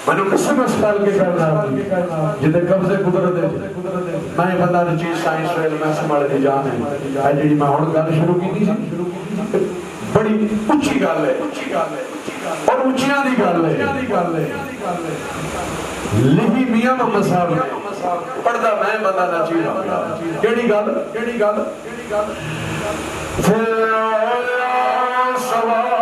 मैंने किस्म स्टाइल के करना जिदे कब्जे कुदरत मैं बंदा ने चीज साइंस रेल में संभाले दी जान है आज जी मैं हुन गल शुरू की थी बड़ी ऊंची गल है और ऊंचियां दी गल है लिखी मियां मोहम्मद साहब ने पढ़दा मैं बंदा ना चीज केड़ी गल सवार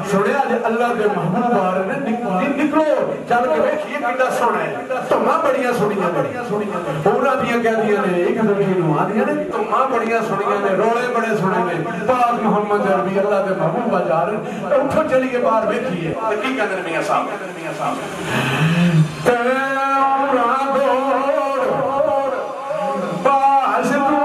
सुनिया अल्लाह के महबूब आ रहे ने निकलो चल के देखिए कितना सोना है धुम्मा बड़ियां सुनियां ने पूरा दियां कहदियां ने एक दूसरे नु आदियां ने धुम्मा बड़ियां सुनियां ने रोले बड़े सुने ने पाक मोहम्मद अरबी अल्लाह के महबूब आ जा रहे उठो चलिए बाहर देखिए तो की कहंदे ने मियां साहब तेरा दौर बाज तू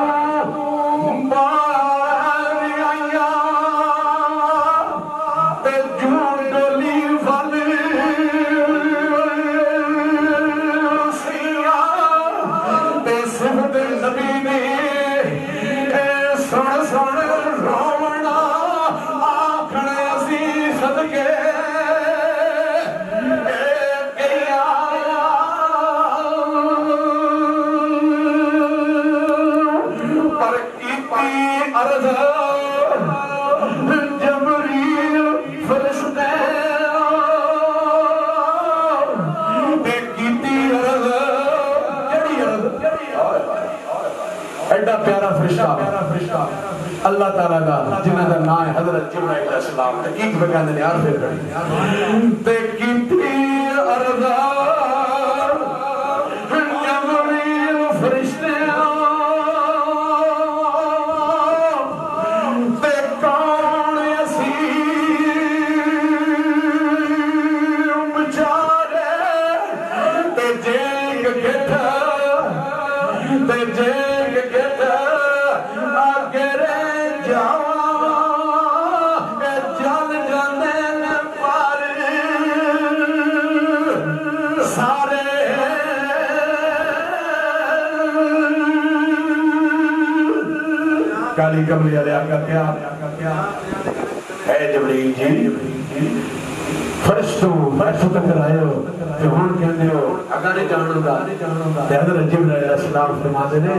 एडा प्यारा फरिश्ता अल्लाह ताला दा जिन्हां दा नाम है हजरत जिब्राइल अलैहिस्सलाम ते की कहंदे ने यार फिर ते कीती अरज़ा जिब्राइल फरिश्ते ते कौन असी बेचारे ते जेग गेठा ते जेग काली कमली वाले आका क्या है जिब्रील जी फरिश्तों तक आयो ते हुन कहंदे हो अगा नहीं जानदा ते हज़रत जिब्राइल अलैहिस्सलाम फरमाते ने